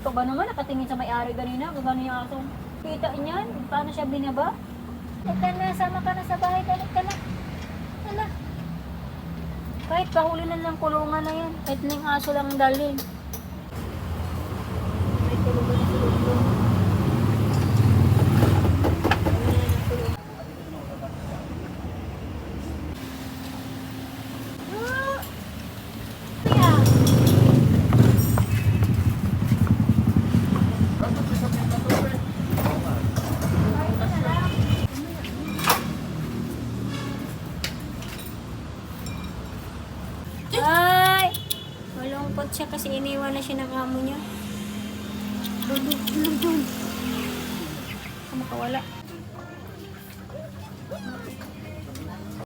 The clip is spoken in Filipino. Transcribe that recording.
Ito ba naman, nakatingin sa may-ari kanina, kung gano'n yung aso. Kita niyan, paano siya binaba? Ika na, sama ka na sa bahay, dalik ka na. Hala. Kahit pahuli na lang kulungan na yan, kahit na yung aso lang dalhin. May kulungan na kulungan. Ay! Malungkot siya kasi iniwan na siya ng amo niya. Dun. Makawala.